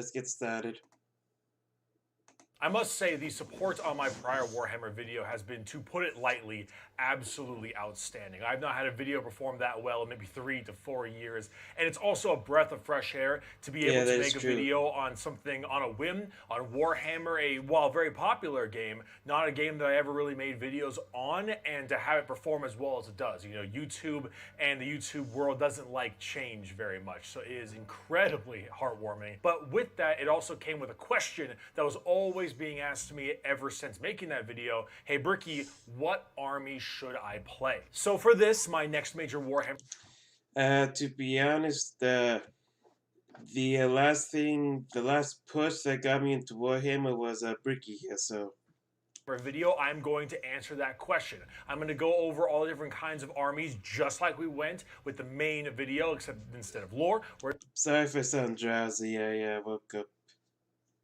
let's get started. I must say the support on my prior Warhammer video has been, to put it lightly, absolutely outstanding. I've not had a video perform that well in maybe 3 to 4 years, and it's also a breath of fresh air to be able to make a video on something on a whim, on Warhammer, a, while very popular game, not a game that I ever really made videos on, and to have it perform as well as it does. You know, YouTube and the YouTube world doesn't like change very much, so it is incredibly heartwarming. But with that, it also came with a question that was always being asked to me ever since making that video. Hey Bricky, what army should I play? So for this, my next major Warhammer... To be honest, the last push that got me into Warhammer was bricky here, so... For a video, I'm going to answer that question. I'm going to go over all the different kinds of armies, just like we went with the main video, except instead of lore. Sorry for sounding drowsy, I woke up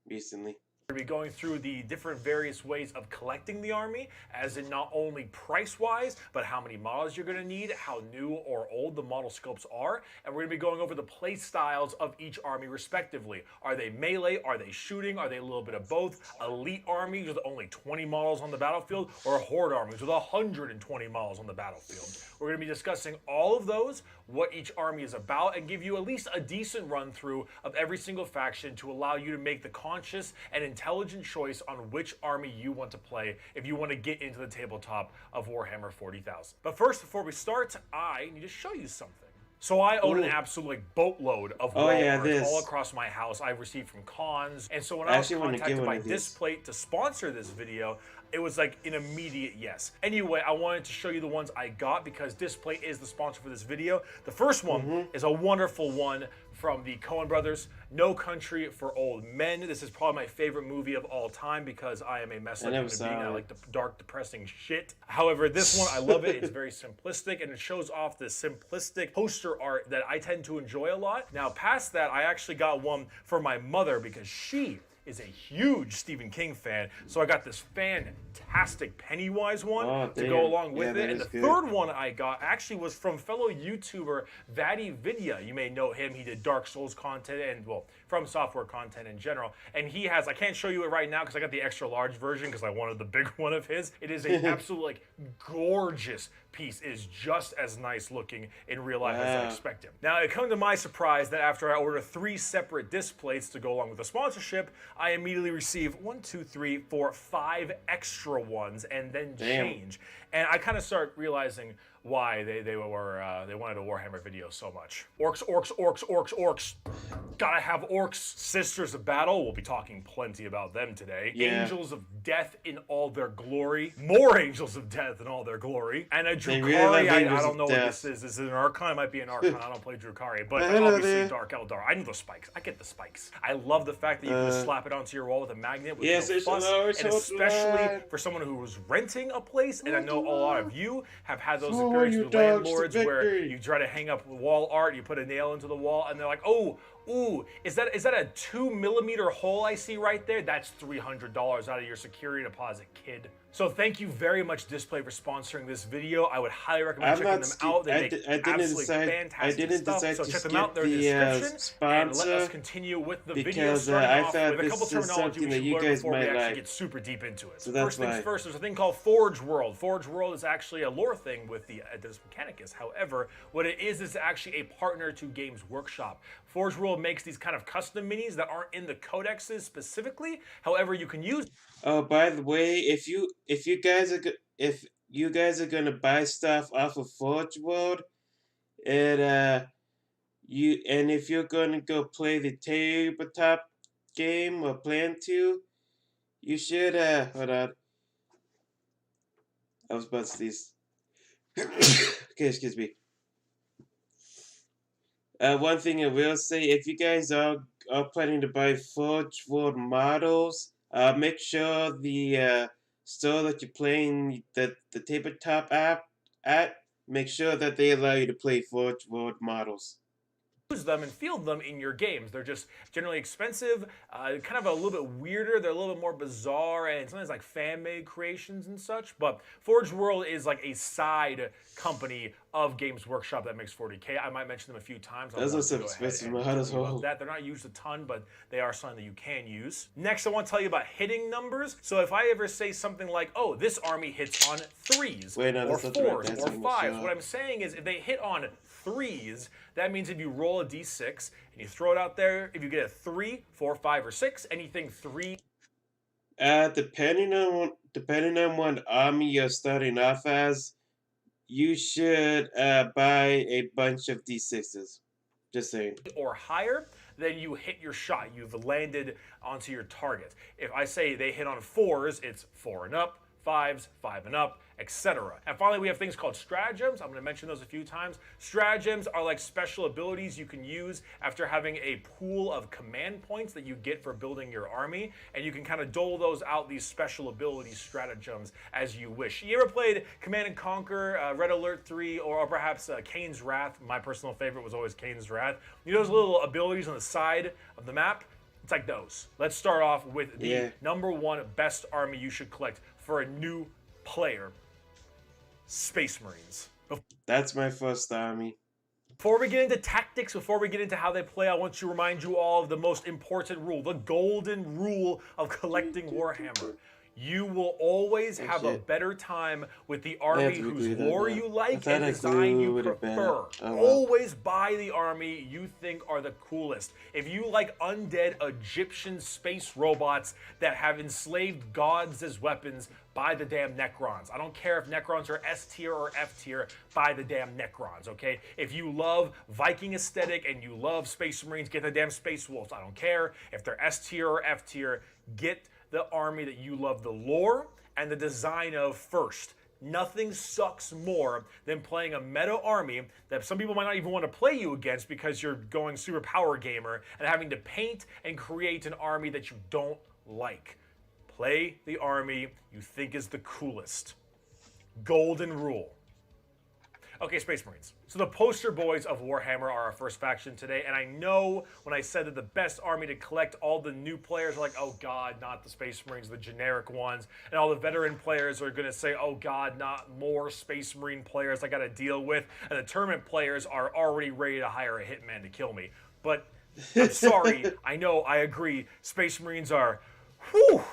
recently. We're going to be going through the different various ways of collecting the army, as in not only price-wise, but how many models you're going to need, how new or old the model scopes are, and we're going to be going over the play styles of each army respectively. Are they melee? Are they shooting? Are they a little bit of both? Elite armies with only 20 models on the battlefield, or horde armies with 120 models on the battlefield? We're going to be discussing all of those, what each army is about, and give you at least a decent run-through of every single faction to allow you to make the conscious and intelligent choice on which army you want to play if you want to get into the tabletop of Warhammer 40,000. But first, before we start, I need to show you something. So I own an absolute boatload of wall art all across my house I've received from cons, and so when I was contacted by Displate to sponsor this video, it was like an immediate yes. Anyway, I wanted to show you the ones I got because Displate is the sponsor for this video. The first one is a wonderful one from the Coen brothers, No Country for Old Men. This is probably my favorite movie of all time because I am a mess up human being. I like the dark, depressing shit. However, this one, I love it. It's very simplistic, and it shows off the simplistic poster art that I tend to enjoy a lot. Now, past that, I actually got one for my mother because she is a huge Stephen King fan, so I got this fantastic Pennywise one to go along with it. And the third one I got actually was from fellow YouTuber Vaddy Vidya. You may know him. He did Dark Souls content and, well, From Software content in general. And he has, I can't show you it right now because I got the extra large version because I wanted the big one of his. It is an absolute, like, gorgeous piece. It is just as nice looking in real life as I expected. Now, it come to my surprise that after I ordered 3 separate displays to go along with the sponsorship, I immediately receive 1, 2, 3, 4, 5 extra ones and then change. And I kind of start realizing why they wanted a Warhammer video so much. Orcs, orcs, orcs, orcs, orcs. Gotta have orcs. Sisters of Battle. We'll be talking plenty about them today. Angels of Death in all their glory. More Angels of Death in all their glory. And a Drukhari. I don't know what this is. Is it an Archon? It might be an Archon. I don't play Drukhari. But obviously Dark Eldar. I know the spikes. I get the spikes. I love the fact that you can just slap it onto your wall with a magnet with no fuss. And especially for someone who was renting a place, and I know a lot of you have had those experiences with landlords where you try to hang up wall art, you put a nail into the wall, and they're like, oh, ooh, is that a 2mm hole I see right there? That's $300 out of your security deposit, kid. So thank you very much, Display, for sponsoring this video. I would highly recommend checking them out. They make absolutely fantastic stuff. So check them out. They're in the description. And let us continue with the video, starting off with a couple terminology we should learn before we actually get super deep into it. So first things first, there's a thing called Forge World. Forge World is actually a lore thing with the Mechanicus. However, what it is actually a partner to Games Workshop. Forge World makes these kind of custom minis that aren't in the codexes specifically. However, you can use... Oh, by the way, if you guys are gonna buy stuff off of Forge World, and if you're gonna go play the tabletop game or plan to, you should hold on. I was about to sneeze. Okay, excuse me. One thing I will say, if you guys are planning to buy Forge World models, make sure the store that you're playing the tabletop app at, make sure that they allow you to play Forge World models. use them and field them in your games. They're just generally expensive, kind of a little bit weirder. They're a little bit more bizarre, and sometimes like fan-made creations and such. But Forge World is like a side company of Games Workshop that makes 40K. I might mention them a few times. Those are some expensive models. They're not used a ton, but they are something that you can use. Next, I want to tell you about hitting numbers. So if I ever say something like, "Oh, this army hits on 3s or 4s or 5s," what I'm saying is if they hit on 3s, that means if you roll a d6 and you throw it out there, if you get a 3, 4, 5, or 6, anything 3. Depending on what army you're starting off as, you should buy a bunch of d6s. Just saying. Or higher, then you hit your shot. You've landed onto your target. If I say they hit on 4s, it's 4 and up. 5s, 5 and up, etc. And finally, we have things called stratagems. I'm going to mention those a few times. Stratagems are like special abilities you can use after having a pool of command points that you get for building your army, and you can kind of dole those out, these special abilities, stratagems, as you wish. You ever played Command & Conquer, Red Alert 3, or perhaps Kane's Wrath? My personal favorite was always Kane's Wrath. You know those little abilities on the side of the map? It's like those. Let's start off with the number one best army you should collect for a new player, Space Marines. That's my first army. Before we get into tactics, before we get into how they play, I want to remind you all of the most important rule, the golden rule of collecting Warhammer. You will always have a better time with the army whose lore you like and design you prefer. Always buy the army you think are the coolest. If you like undead Egyptian space robots that have enslaved gods as weapons, buy the damn Necrons. I don't care if Necrons are S tier or F tier, buy the damn Necrons, okay? If you love Viking aesthetic and you love Space Marines, get the damn Space Wolves. I don't care if they're S tier or F tier, get the army that you love the lore and the design of first. Nothing sucks more than playing a meta army that some people might not even want to play you against because you're going super power gamer and having to paint and create an army that you don't like. Play the army you think is the coolest. Golden rule. Okay, Space Marines. So the poster boys of Warhammer are our first faction today, and I know when I said that the best army to collect, all the new players are like, oh god, not the Space Marines, the generic ones, and all the veteran players are gonna say, oh god, not more Space Marine players I gotta deal with, and the tournament players are already ready to hire a hitman to kill me. But I'm sorry, I know, I agree, Space Marines are, whew,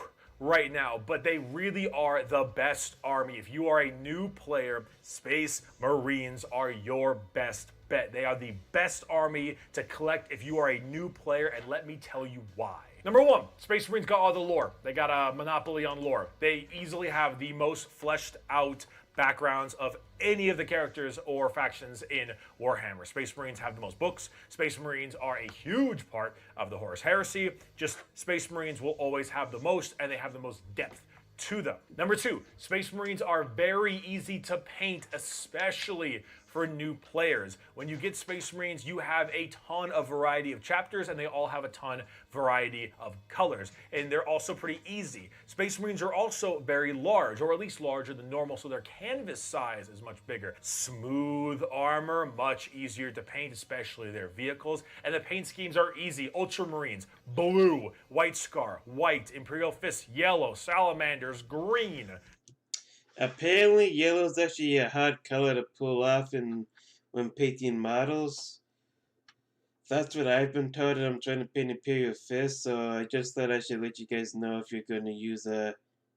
right now, but they really are the best army. If you are a new player, Space Marines are your best bet. They are the best army to collect if you are a new player, and let me tell you why. Number one, Space Marines got all the lore. They got a monopoly on lore. They easily have the most fleshed out backgrounds of any of the characters or factions in Warhammer. Space Marines have the most books. Space Marines are a huge part of the Horus Heresy. Just Space Marines will always have the most, and they have the most depth to them. Number two, Space Marines are very easy to paint, especially for new players. When you get Space Marines, you have a ton of variety of chapters, and they all have a ton variety of colors. And they're also pretty easy. Space Marines are also very large, or at least larger than normal, so their canvas size is much bigger. Smooth armor, much easier to paint, especially their vehicles. And the paint schemes are easy. Ultramarines, blue, White Scar, white, Imperial Fist, yellow, Salamanders, green. Apparently, yellow is actually a hard color to pull off when painting models. That's what I've been told. I'm trying to paint Imperial Fist, so I just thought I should let you guys know if you're going to use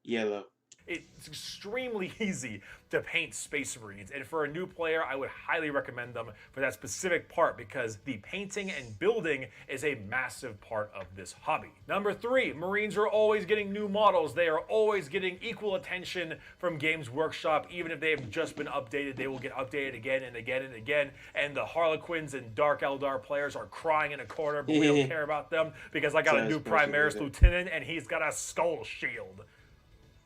yellow. It's extremely easy to paint Space Marines, and for a new player, I would highly recommend them for that specific part because the painting and building is a massive part of this hobby. Number three, Marines are always getting new models. They are always getting equal attention from Games Workshop. Even if they have just been updated, they will get updated again and again and again, and the Harlequins and Dark Eldar players are crying in a corner, but we don't care about them because I got a new Primaris Lieutenant, and he's got a skull shield.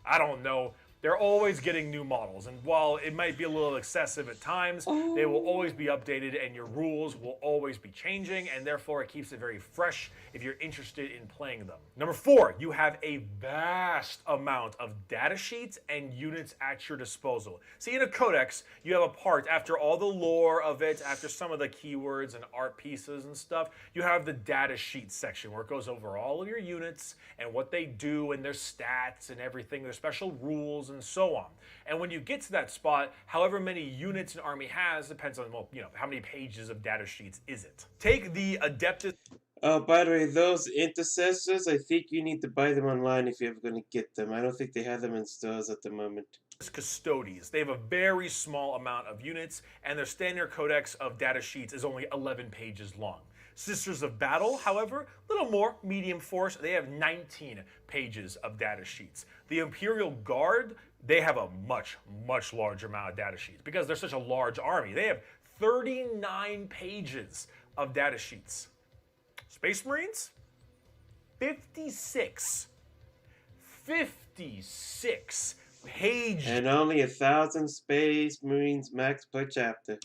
I don't know. They're always getting new models, and while it might be a little excessive at times, they will always be updated, and your rules will always be changing, and therefore it keeps it very fresh if you're interested in playing them. Number 4, you have a vast amount of data sheets and units at your disposal. See, in a codex, you have a part after all the lore of it, after some of the keywords and art pieces and stuff, you have the data sheet section where it goes over all of your units and what they do and their stats and everything, their special rules and so on. And when you get to that spot, however many units an army has depends on, well, how many pages of data sheets is it. Take the Adeptus. Oh, by the way, those intercessors, I think you need to buy them online if you're ever going to get them. I don't think they have them in stores at the moment. Custodians. They have a very small amount of units, and their standard codex of data sheets is only 11 pages long. Sisters of Battle, however, a little more medium force. They have 19 pages of data sheets. The Imperial Guard, they have a much, much larger amount of data sheets because they're such a large army. They have 39 pages of data sheets. Space Marines, 56. 56 pages. And only 1,000 Space Marines max per chapter.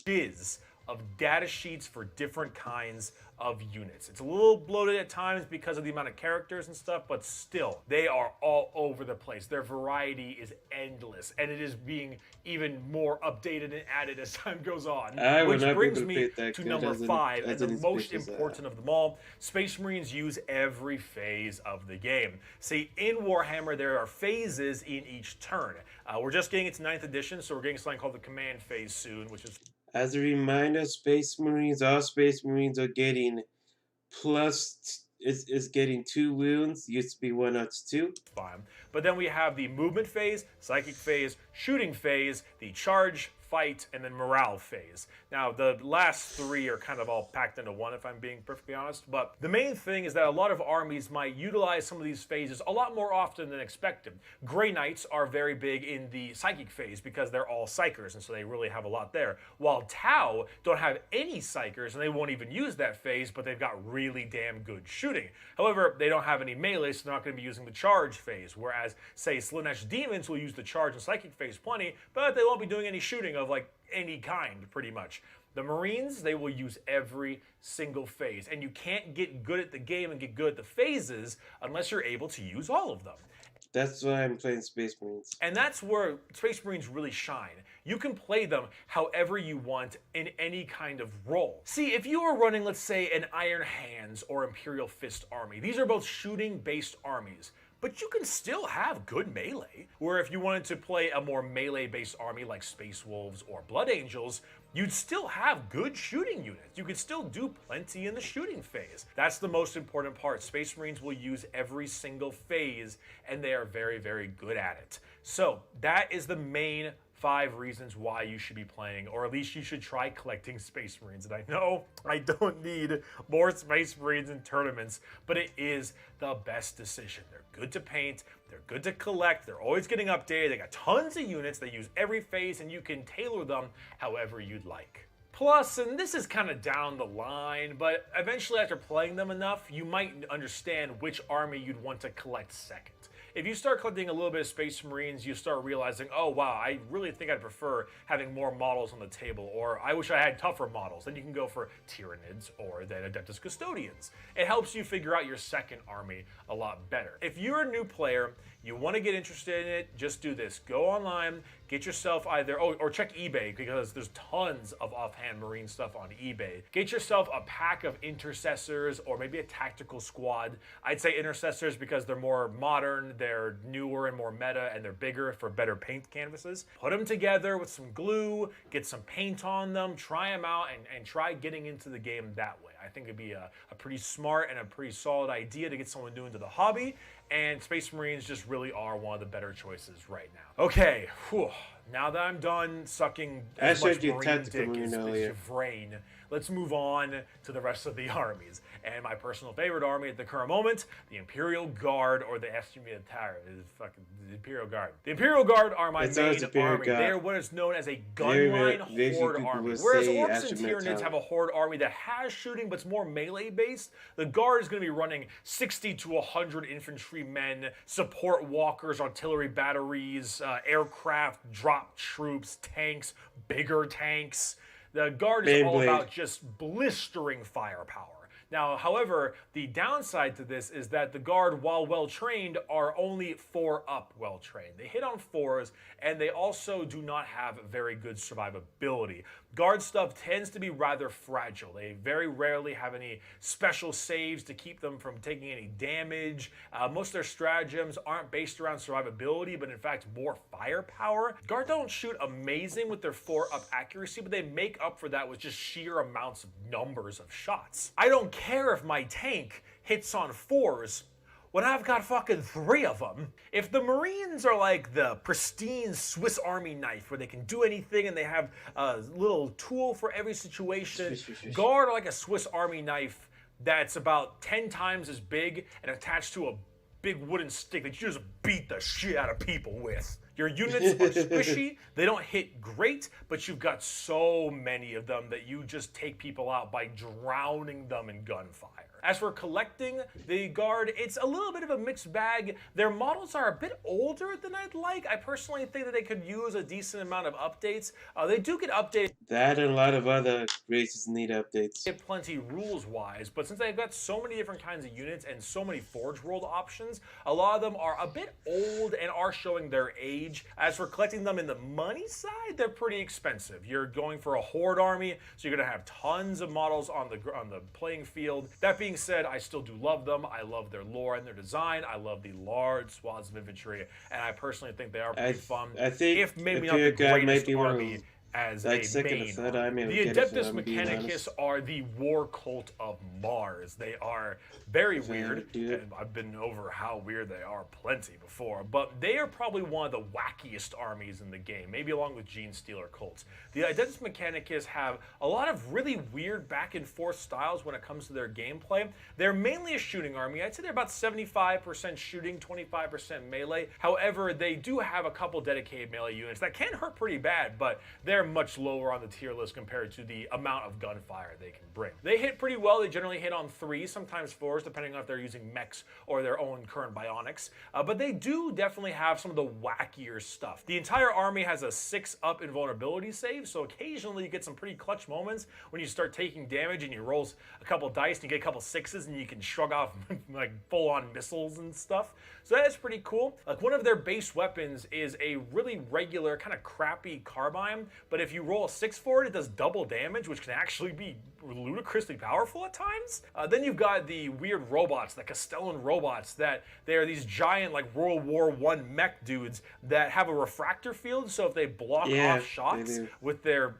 Of data sheets for different kinds of units. It's a little bloated at times because of the amount of characters and stuff, but still, they are all over the place. Their variety is endless, and it is being even more updated and added as time goes on. Which brings me to number 5, and the most important of them all. Space Marines use every phase of the game. See, in Warhammer, there are phases in each turn. We're just getting into 9th edition, so we're getting something called the command phase soon, which is... As a reminder, Space Marines, all Space Marines are getting is getting 2 wounds. Used to be 1, now it's 2. Fine. But then we have the movement phase, psychic phase, shooting phase, the charge, fight, and then morale phase. Now, the last 3 are kind of all packed into one, if I'm being perfectly honest, but the main thing is that a lot of armies might utilize some of these phases a lot more often than expected. Grey Knights are very big in the psychic phase because they're all psychers, and so they really have a lot there, while Tau don't have any psychers, and they won't even use that phase, but they've got really damn good shooting. However, they don't have any melee, so they're not going to be using the charge phase, whereas, say, Slanesh Demons will use the charge and psychic phase plenty, but they won't be doing any shooting of, like, any kind, pretty much. The Marines, they will use every single phase, and you can't get good at the game and get good at the phases unless you're able to use all of them. That's why I'm playing Space Marines. And that's where Space Marines really shine. You can play them however you want in any kind of role. See, if you are running, let's say, an Iron Hands or Imperial Fist army, these are both shooting-based armies. But you can still have good melee. Where if you wanted to play a more melee-based army like Space Wolves or Blood Angels, you'd still have good shooting units. You could still do plenty in the shooting phase. That's the most important part. Space Marines will use every single phase, and they are very, very good at it. So that is the main 5 reasons why you should be playing, or at least you should try collecting Space Marines. And I know I don't need more Space Marines in tournaments, but it is the best decision. They're good to paint, they're good to collect, they're always getting updated, they got tons of units, they use every phase, and you can tailor them however you'd like. Plus, and this is kind of down the line, but eventually after playing them enough, you might understand which army you'd want to collect second. If you start collecting a little bit of Space Marines, you start realizing, oh wow, I really think I'd prefer having more models on the table, or I wish I had tougher models. Then you can go for Tyranids or then Adeptus Custodians. It helps you figure out your second army a lot better. If you're a new player, you want to get interested in it, just do this. Go online, get yourself either, or check eBay because there's tons of offhand Marine stuff on eBay. Get yourself a pack of Intercessors or maybe a tactical squad. I'd say Intercessors because they're more modern, they're newer and more meta, and they're bigger for better paint canvases. Put them together with some glue, get some paint on them, try them out, and try getting into the game that way. I think it'd be a pretty smart and a pretty solid idea to get someone new into the hobby, and Space Marines just really are one of the better choices right now. Okay, whew, now that I'm done sucking as much Marine dick as your brain, let's move on to the rest of the armies. And my personal favorite army at the current moment, the Imperial Guard, or the Estu Militare, is fucking the Imperial Guard. The Imperial Guard are my It's always main Imperial army. Guard. They are what is known as a Very gunline few horde people army. will Whereas say Orcs and Astromech Tyranids have a horde army that has shooting, but it's more melee based. The Guard is going to be running 60 to 100 infantrymen, support walkers, artillery batteries, aircraft, drop troops, tanks, bigger tanks. The Guard is all about just blistering firepower. Now, however, the downside to this is that the Guard, while well-trained, are only 4-up well-trained. They hit on 4s, and they also do not have very good survivability. Guard stuff tends to be rather fragile. They very rarely have any special saves to keep them from taking any damage. Most of their stratagems aren't based around survivability, but in fact more firepower. Guard don't shoot amazing with their 4-up accuracy, but they make up for that with just sheer amounts of numbers of shots. I don't care if my tank hits on 4s when I've got fucking 3 of them. If the Marines are like the pristine Swiss Army knife where they can do anything and they have a little tool for every situation, Guard are like a Swiss Army knife that's about 10 times as big and attached to a big wooden stick that you just beat the shit out of people with. Your units are squishy, they don't hit great, but you've got so many of them that you just take people out by drowning them in gunfire. As for collecting the Guard, it's a little bit of a mixed bag. Their models are a bit older than I'd like. I personally think that they could use a decent amount of updates. They do get updated. That and a lot of other races need updates. Plenty rules-wise, but since they've got so many different kinds of units and so many Forge World options, a lot of them are a bit old and are showing their age. As for collecting them in the money side, they're pretty expensive. You're going for a Horde army, so you're going to have tons of models on the playing field. That being said, I still do love them. I love their lore and their design. I love the large swaths of infantry, and I personally think they are pretty fun. I think if maybe not the greatest army as like a second main or third army. army. The Adeptus Mechanicus are the war cult of Mars. They are very weird, and I've been over how weird they are plenty before, but they are probably one of the wackiest armies in the game, maybe along with Gene Stealer cults. The Adeptus Mechanicus have a lot of really weird back and forth styles when it comes to their gameplay. They're mainly a shooting army. I'd say they're about 75% shooting, 25% melee. However, they do have a couple dedicated melee units that can hurt pretty bad, but they're much lower on the tier list compared to the amount of gunfire they can bring. They hit pretty well. They generally hit on 3, sometimes 4s, depending on if they're using mechs or their own current bionics. But they do definitely have some of the wackier stuff. The entire army has a 6-up invulnerability save, so occasionally you get some pretty clutch moments when you start taking damage and you roll a couple dice and you get a couple 6s and you can shrug off like full-on missiles and stuff. So that's pretty cool. Like one of their base weapons is a really regular, kind of crappy carbine, but if you roll a 6 for it, it does double damage, which can actually be ludicrously powerful at times. Then you've got the weird robots, the Castellan robots, that they are these giant like World War I mech dudes that have a refractor field, so if they block off shots with their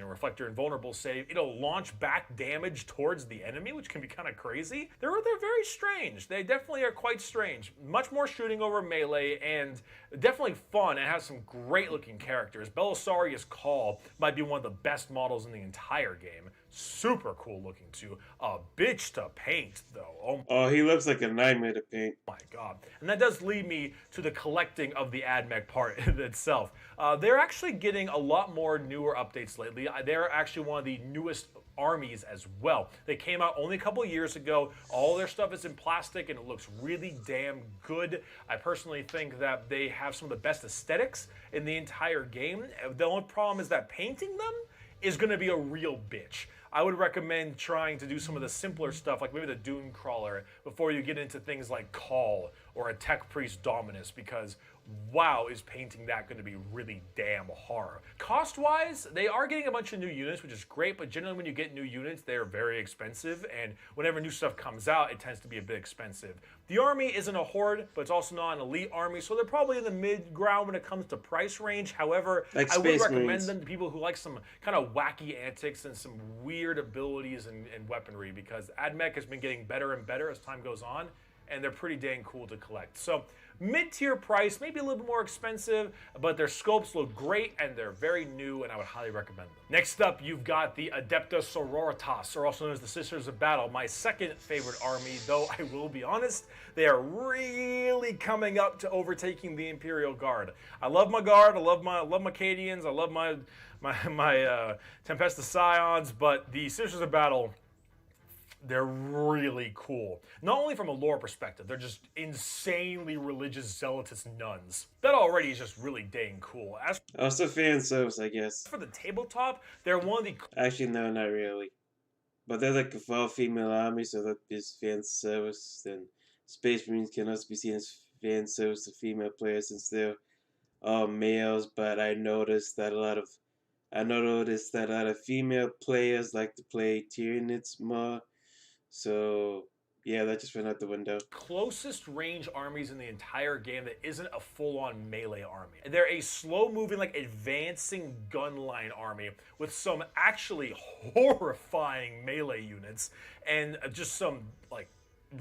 reflector invulnerable save, it'll launch back damage towards the enemy, which can be kind of crazy. They're very strange. They definitely are quite strange. Much more shooting over melee and definitely fun and has some great looking characters. Belisarius Call might be one of the best models in the entire game. Super cool looking too. A bitch to paint though. Oh, he looks like a nightmare to paint. Oh my god. And that does lead me to the collecting of the AdMech part itself. They're actually getting a lot more newer updates lately. They're actually one of the newest armies as well. They came out only a couple years ago. All their stuff is in plastic and it looks really damn good. I personally think that they have some of the best aesthetics in the entire game. The only problem is that painting them is going to be a real bitch. I would recommend trying to do some of the simpler stuff, like maybe the Dune Crawler, before you get into things like Call or a Tech Priest Dominus, because wow, is painting that going to be really damn hard. Cost-wise, they are getting a bunch of new units, which is great, but generally when you get new units, they are very expensive, and whenever new stuff comes out, it tends to be a bit expensive. The army isn't a horde, but it's also not an elite army, so they're probably in the mid-ground when it comes to price range. However, I would recommend them to people who like some kind of wacky antics and some weird abilities and weaponry, because AdMech has been getting better and better as time goes on, and they're pretty dang cool to collect. So mid-tier price, maybe a little bit more expensive, but their sculpts look great and they're very new, and I would highly recommend them. Next up, you've got the Adepta Sororitas, or also known as the Sisters of Battle, my second favorite army, though I will be honest, they are really coming up to overtaking the Imperial Guard. I love my Guard, I love my Cadians, I love my Tempesta Scions, but the Sisters of Battle, they're really cool. Not only from a lore perspective, they're just insanely religious, zealotous nuns. That already is just really dang cool. As Also fan service, I guess. for the tabletop, they're one of the... Actually, no, not really. But they're like a all-female army, so that is fan service. Then Space Marines can also be seen as fan service to female players since they're all males. But I noticed that a lot of female players like to play Tyranids more. So, yeah, that just went out the window. Closest range armies in the entire game that isn't a full-on melee army. They're a slow-moving, like, advancing gunline army with some actually horrifying melee units and just some, like,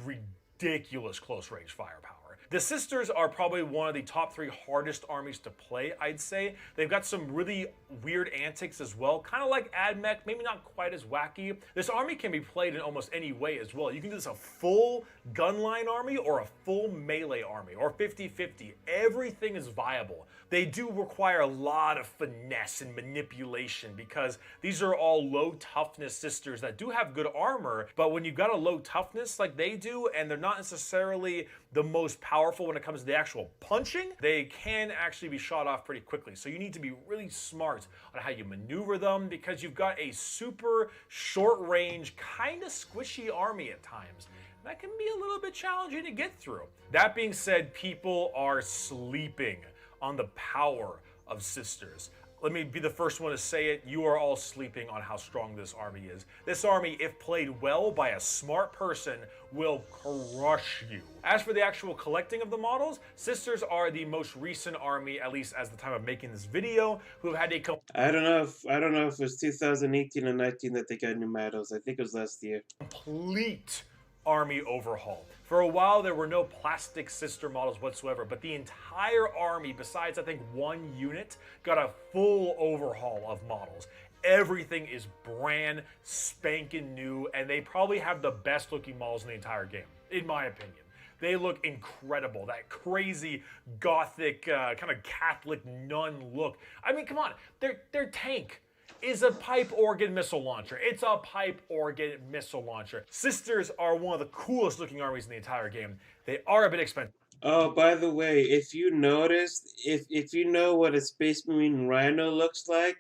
ridiculous close-range firepower. The Sisters are probably one of the top 3 hardest armies to play, I'd say. They've got some really weird antics as well, kind of like AdMech, maybe not quite as wacky. This army can be played in almost any way as well. You can do this a full gunline army or a full melee army, or 50-50. Everything is viable. They do require a lot of finesse and manipulation because these are all low toughness Sisters that do have good armor, but when you've got a low toughness like they do, and they're not necessarily the most powerful when it comes to the actual punching, they can actually be shot off pretty quickly. So you need to be really smart on how you maneuver them because you've got a super short range, kind of squishy army at times. That can be a little bit challenging to get through. That being said, people are sleeping on the power of Sisters. Let me be the first one to say it. You are all sleeping on how strong this army is. This army, if played well by a smart person, will crush you. As for the actual collecting of the models, Sisters are the most recent army, at least as the time of making this video, who have had a I don't know if it was 2018 or 19 that they got new models. I think it was last year. complete army overhaul. For a while, there were no plastic sister models whatsoever, but the entire army, besides I think one unit, got a full overhaul of models. Everything is brand spanking new, and they probably have the best looking models in the entire game, in my opinion. They look incredible. That crazy gothic, kind of Catholic nun look. I mean, come on, their tank is a pipe organ missile launcher. It's a pipe organ missile launcher. Sisters are one of the coolest looking armies in the entire game. They are a bit expensive. Oh, by the way, if you noticed, if you know what a Space Marine Rhino looks like,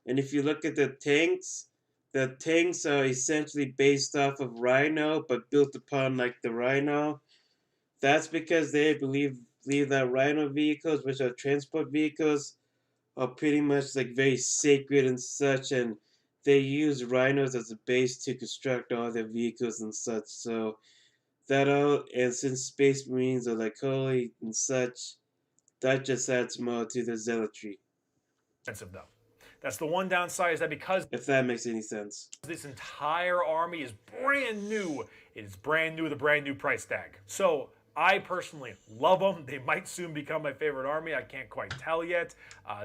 and if you look at the tanks are essentially based off of Rhino, but built upon like the Rhino. That's because they believe that Rhino vehicles, which are transport vehicles, are pretty much like very sacred and such, and they use rhinos as a base to construct all their vehicles and such. So that all, and since Space Marines are like holy and such, that just adds more to the zealotry. Expensive though. That's the one downside, is that because If that makes any sense. this entire army is brand new, it is brand new with a brand new price tag. So I personally love them. They might soon become my favorite army. I can't quite tell yet.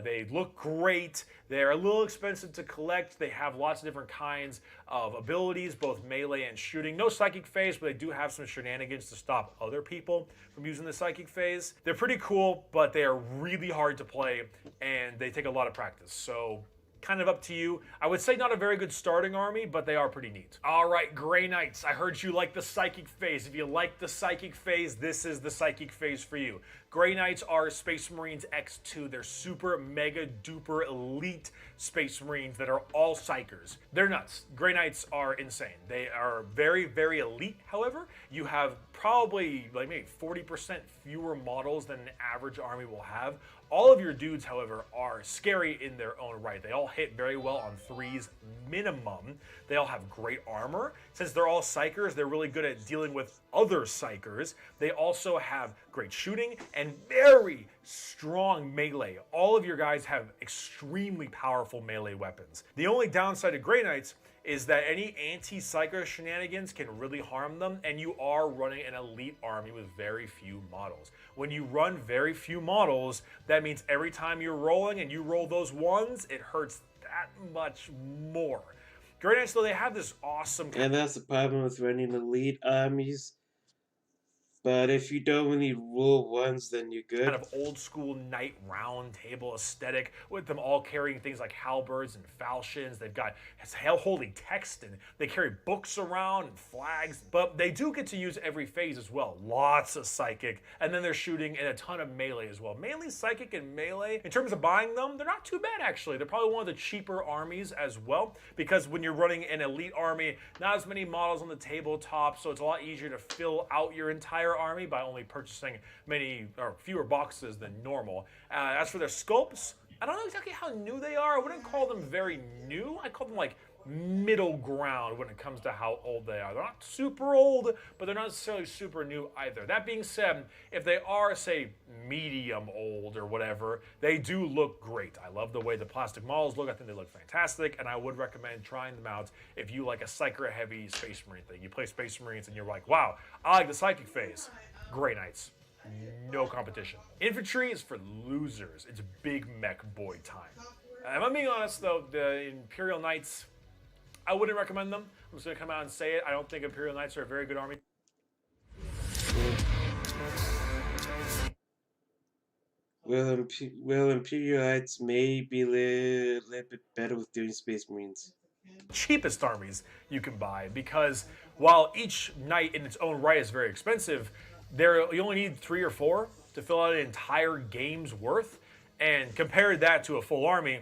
They look great. They're a little expensive to collect. They have lots of different kinds of abilities, both melee and shooting. No psychic phase, but they do have some shenanigans to stop other people from using the psychic phase. They're pretty cool, but they are really hard to play, and they take a lot of practice. So kind of up to you. I would say not a very good starting army, but they are pretty neat. All right, Grey Knights, I heard you like the Psychic Phase. If you like the Psychic Phase, this is the Psychic Phase for you. Grey Knights are Space Marines X2. They're super, mega, duper, elite Space Marines that are all Psychers. They're nuts. Grey Knights are insane. They are very, very elite, however. You have probably like maybe 40% fewer models than an average army will have. All of your dudes, however, are scary in their own right. They all hit very well on 3s minimum. They all have great armor. Since they're all Psychers, they're really good at dealing with other Psychers. They also have great shooting and very strong melee. All of your guys have extremely powerful melee weapons. The only downside to Grey Knights is that any anti-psycho shenanigans can really harm them, and you are running an elite army with very few models. When you run very few models, that means every time you're rolling and you roll those ones, it hurts that much more. Grey Knights, though, they have this awesome... And that's the problem with running elite armies. But if you don't really roll ones, then you're good. Kind of old school knight round table aesthetic with them all carrying things like halberds and falchions. They've got hell-holy text and they carry books around and flags. But they do get to use every phase as well. Lots of psychic. And then they're shooting in a ton of melee as well. Mainly psychic and melee. In terms of buying them, they're not too bad actually. They're probably one of the cheaper armies as well. Because when you're running an elite army, not as many models on the tabletop. So it's a lot easier to fill out your entire army by only purchasing many or fewer boxes than normal. As for their sculpts, I don't know exactly how new they are. I wouldn't call them very new. I call them like middle ground when it comes to how old they are. They're not super old, but they're not necessarily super new either. That being said, if they are, say, medium old or whatever, they do look great. I love the way the plastic models look. I think they look fantastic, and I would recommend trying them out if you like a Psyker-heavy Space Marine thing. You play Space Marines and you're like, wow, I like the Psychic phase. Grey Knights. No competition. Infantry is for losers. It's big mech boy time. If I'm being honest, though, the Imperial Knights, I wouldn't recommend them. I'm just going to come out and say it. I don't think Imperial Knights are a very good army. Well, Imperial Knights may be a little bit better with doing Space Marines. Cheapest armies you can buy, because while each knight in its own right is very expensive, you only need 3 or 4 to fill out an entire game's worth, and compared that to a full army,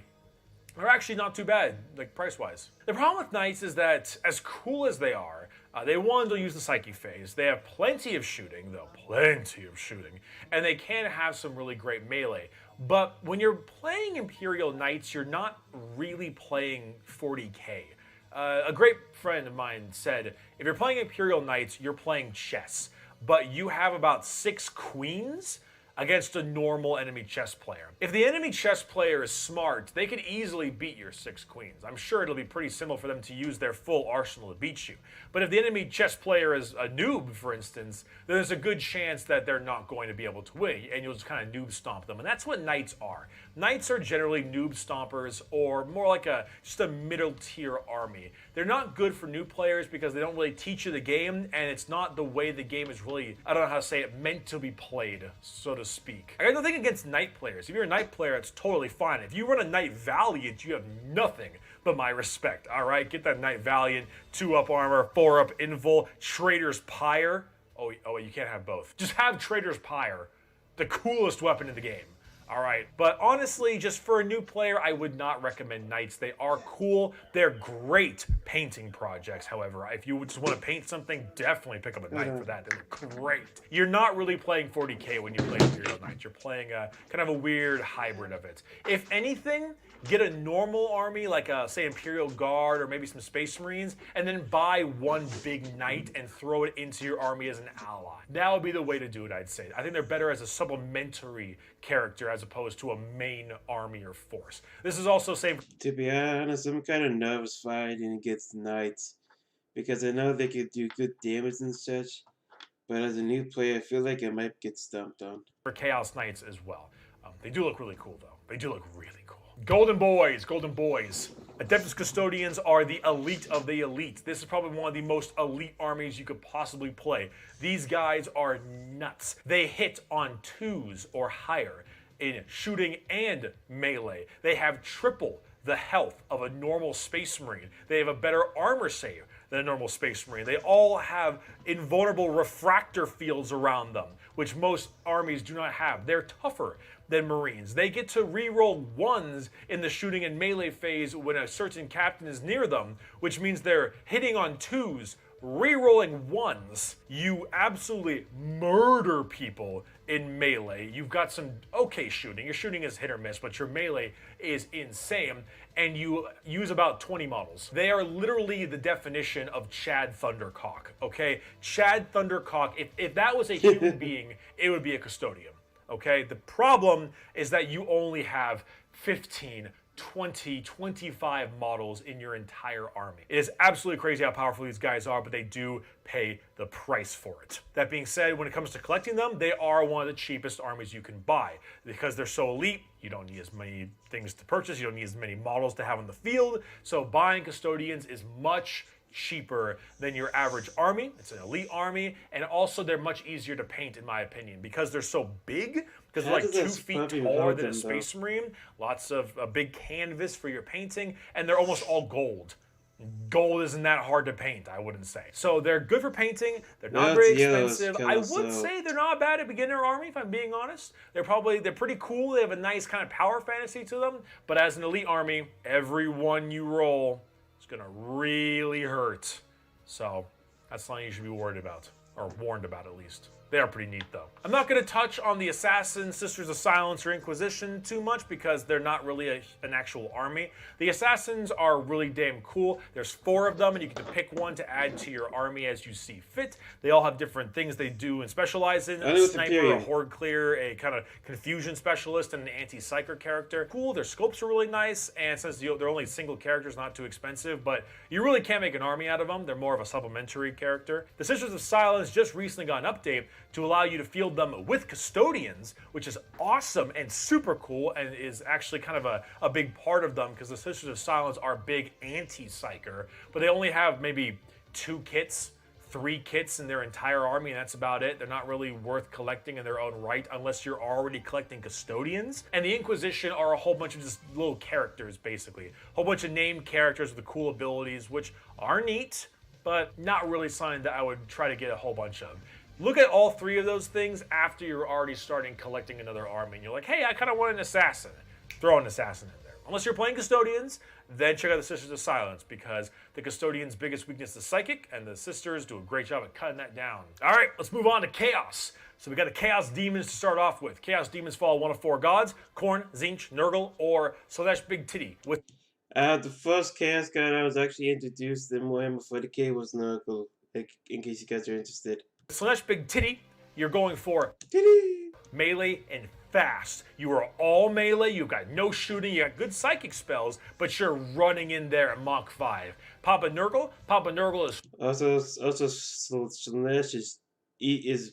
they're actually not too bad, like price-wise. The problem with Knights is that, as cool as they are, they want to use the Psyche phase. They have plenty of shooting, though, plenty of shooting, and they can have some really great melee. But when you're playing Imperial Knights, you're not really playing 40k. A great friend of mine said, if you're playing Imperial Knights, you're playing chess, but you have about 6 queens against a normal enemy chess player. If the enemy chess player is smart, they could easily beat your 6 queens. I'm sure it'll be pretty simple for them to use their full arsenal to beat you. But if the enemy chess player is a noob, for instance, then there's a good chance that they're not going to be able to win, and you'll just kind of noob stomp them. And that's what Knights are. Knights are generally noob stompers, or more like just a middle tier army. They're not good for new players because they don't really teach you the game, and it's not the way the game is really, I don't know how to say it, meant to be played, so to speak. I got nothing against Knight players. If you're a Knight player, it's totally fine. If you run a Knight Valiant, you have nothing but my respect, all right? Get that Knight Valiant, 2-up armor, 4-up invul, Trader's Pyre. Oh, wait, you can't have both. Just have Trader's Pyre, the coolest weapon in the game. All right, but honestly, just for a new player, I would not recommend Knights. They are cool. They're great painting projects, however. If you just want to paint something, definitely pick up a Knight for that. They look great. You're not really playing 40k when you play Imperial Knights. You're playing kind of a weird hybrid of it. If anything, get a normal army like, say, Imperial Guard or maybe some Space Marines, and then buy one big Knight and throw it into your army as an ally. That would be the way to do it, I'd say. I think they're better as a supplementary character as opposed to a main army or force. This is also same. To be honest, I'm kind of nervous fighting against the Knights because I know they could do good damage and such, but as a new player, I feel like I might get stomped on. For Chaos Knights as well. They do look really cool, though. They do look really cool. Golden Boys, Golden Boys. Adeptus Custodians are the elite of the elite. This is probably one of the most elite armies you could possibly play. These guys are nuts. They hit on 2s or higher in shooting and melee. They have triple the health of a normal Space Marine. They have a better armor save than a normal Space Marine. They all have invulnerable refractor fields around them, which most armies do not have. They're tougher than Marines. They get to reroll 1s in the shooting and melee phase when a certain captain is near them, which means they're hitting on 2s, rerolling 1s. You absolutely murder people in melee. You've got some okay shooting. Your shooting is hit or miss, but your melee is insane, and you use about 20 models. They are literally the definition of Chad Thundercock, okay? Chad Thundercock, if that was a human being, it would be a custodian. Okay, the problem is that you only have 15 20, 25 models in your entire army. It is absolutely crazy how powerful these guys are, but they do pay the price for it. That being said, when it comes to collecting them, they are one of the cheapest armies you can buy. Because they're so elite, you don't need as many things to purchase, you don't need as many models to have on the field, so buying custodians is much cheaper than your average army. It's an elite army, and also they're much easier to paint in my opinion because they're so big, because they're like 2 feet taller than a Space Marine, lots of a big canvas for your painting, and they're almost all gold. Gold isn't that hard to paint, I wouldn't say. So they're good for painting. They're not very expensive. I would say they're not bad at beginner army, if I'm being honest. They're pretty cool. They have a nice kind of power fantasy to them. But as an elite army, every one you roll is going to really hurt. So that's something you should be worried about, or warned about at least. They are pretty neat though. I'm not going to touch on the Assassins, Sisters of Silence, or Inquisition too much because they're not really an actual army. The Assassins are really damn cool. There's 4 of them and you get to pick one to add to your army as you see fit. They all have different things they do and specialize in. A sniper, a horde clear, a kind of confusion specialist, and an anti-psyker character. Cool, their scopes are really nice, and since they're only single characters, not too expensive, but you really can't make an army out of them. They're more of a supplementary character. The Sisters of Silence just recently got an update to allow you to field them with custodians, which is awesome and super cool, and is actually kind of a big part of them because the Sisters of Silence are big anti-psyker, but they only have maybe 2 kits, 3 kits in their entire army, and that's about it. They're not really worth collecting in their own right unless you're already collecting custodians. And the Inquisition are a whole bunch of just little characters, basically. A whole bunch of named characters with cool abilities, which are neat, but not really something that I would try to get a whole bunch of. Look at all 3 of those things after you're already starting collecting another army. And you're like, hey, I kind of want an assassin. Throw an assassin in there. Unless you're playing custodians, then check out the Sisters of Silence because the custodian's biggest weakness is psychic, and the sisters do a great job at cutting that down. All right, let's move on to Chaos. So we got the Chaos Demons to start off with. Chaos Demons follow one of 4 gods: Khorne, Tzeentch, Nurgle, or Slaanesh Big Titty. With the first Chaos God I was actually introduced in Warhammer 40k was Nurgle, like, in case you guys are interested. Slaanesh Big Titty, you're going for Titty! Melee and fast. You are all melee, you've got no shooting, you got good psychic spells, but you're running in there at Mach 5. Papa Nurgle is... Also Slaanesh is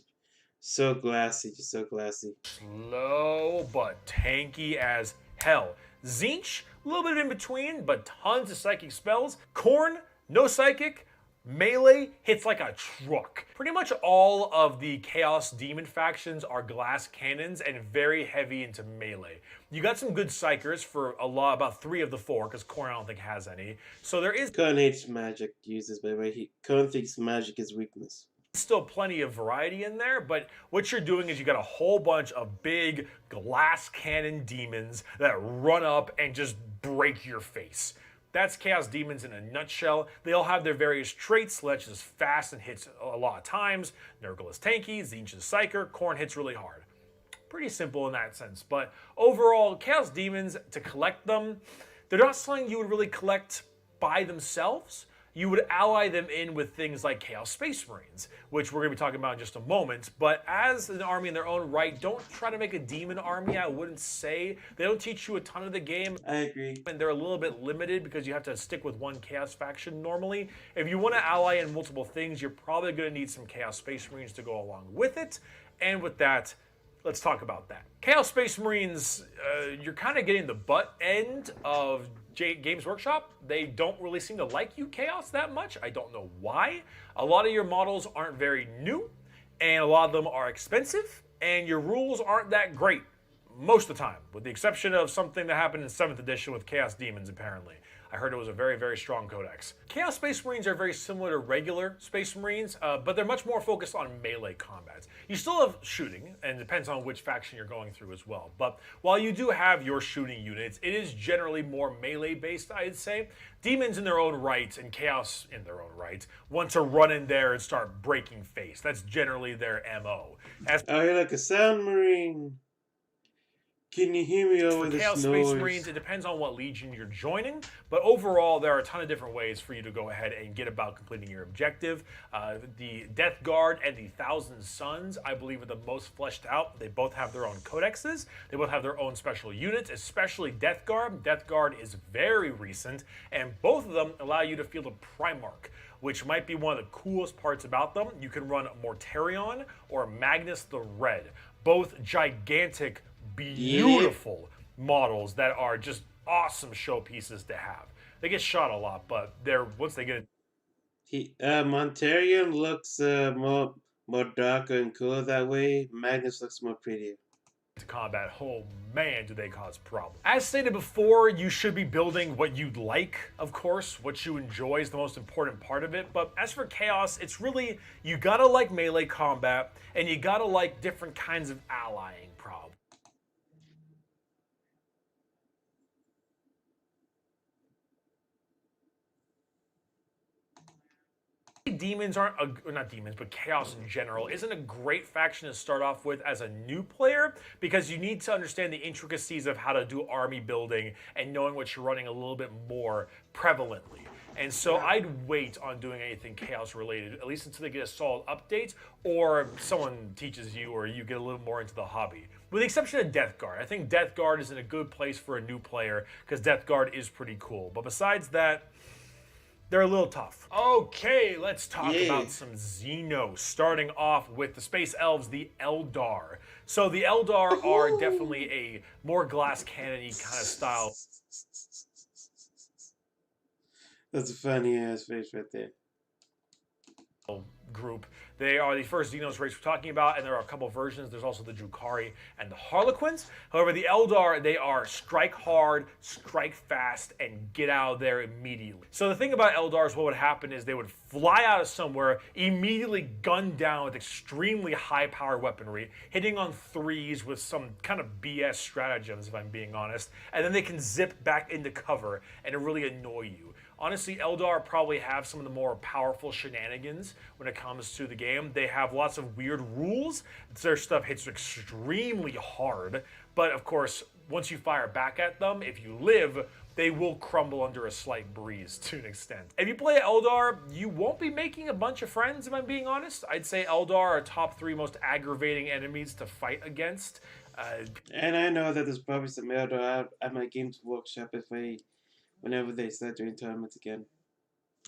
so glassy, just so glassy. Slow, but tanky as hell. Tzeentch, a little bit in between, but tons of psychic spells. Khorne, no psychic. Melee hits like a truck. Pretty much all of the Chaos Demon factions are glass cannons and very heavy into melee. You got some good psychers for about 3 of the 4, because Khorne I don't think has any. So there is... Khorne hates magic uses, by the way. Khorne thinks magic is weakness. Still plenty of variety in there, but what you're doing is you got a whole bunch of big glass cannon demons that run up and just break your face. That's Chaos Demons in a nutshell. They all have their various traits. Slaanesh is fast and hits a lot of times. Nurgle is tanky. Tzeentch is psyker. Khorne hits really hard. Pretty simple in that sense. But overall, Chaos Demons, to collect them, they're not something you would really collect by themselves. You would ally them in with things like Chaos Space Marines, which we're going to be talking about in just a moment. But as an army in their own right, don't try to make a demon army, I wouldn't say. They don't teach you a ton of the game. I agree. And they're a little bit limited because you have to stick with one Chaos faction normally. If you want to ally in multiple things, you're probably going to need some Chaos Space Marines to go along with it. And with that, let's talk about that. Chaos Space Marines, you're kind of getting the butt end of Games Workshop. They don't really seem to like you, Chaos, that much. I don't know why. A lot of your models aren't very new, and a lot of them are expensive, and your rules aren't that great most of the time, with the exception of something that happened in 7th edition with Chaos Demons, apparently. I heard it was a very, very strong codex. Chaos Space Marines are very similar to regular Space Marines, but they're much more focused on melee combat. You still have shooting, and it depends on which faction you're going through as well. But while you do have your shooting units, it is generally more melee-based, I'd say. Demons in their own right, and Chaos in their own right, want to run in there and start breaking face. That's generally their MO. Oh, you're like a Sound Marine. Can you hear me For over this Chaos Space noise? Marines, it depends on what legion you're joining, but overall, there are a ton of different ways for you to go ahead and get about completing your objective. The Death Guard and the Thousand Sons, I believe, are the most fleshed out. They both have their own codexes. They both have their own special units, especially Death Guard. Death Guard is very recent, and both of them allow you to field a Primarch, which might be one of the coolest parts about them. You can run Mortarion or Magnus the Red, both gigantic, beautiful models that are just awesome showpieces to have. They get shot a lot, but they're once they get Montarian looks more darker and cooler that way. Magnus looks more prettier. into combat, oh man, do they cause problems. As stated before, you should be building what you like, of course. What you enjoy is the most important part of it. But as for Chaos, it's really, you gotta like melee combat, and you gotta like different kinds of allying problems. Demons aren't, or not demons, but Chaos in general isn't a great faction to start off with as a new player, because you need to understand the intricacies of how to do army building and knowing what you're running a little bit more prevalently. And so I'd wait on doing anything Chaos related, at least until they get a solid update, or someone teaches you, or you get a little more into the hobby. With the exception of Death Guard. I think Death Guard is in a good place for a new player, because Death Guard is pretty cool. But besides that, they're a little tough. Okay, let's talk about some Xenos. Starting off with the Space Elves, the Eldar. So the Eldar are definitely a more glass cannon-y kind of style. That's a funny ass face right there. Group. They are the first Xenos race we're talking about, and there are a couple versions. There's also the Drukhari and the Harlequins. However, the Eldar, they are strike hard, strike fast, and get out of there immediately. So the thing about Eldars, what would happen is they would fly out of somewhere, immediately gun down with extremely high-powered weaponry, hitting on threes with some kind of BS stratagems, if I'm being honest, and then they can zip back into cover and really annoy you. Honestly, Eldar probably have some of the more powerful shenanigans when it comes to the game. They have lots of weird rules. Their stuff hits extremely hard, but of course, once you fire back at them, if you live, they will crumble under a slight breeze to an extent. If you play Eldar, you won't be making a bunch of friends, if I'm being honest. I'd say Eldar are top 3 most aggravating enemies to fight against. And I know that there's probably some Eldar out at my Games Workshop whenever they start doing tournaments again.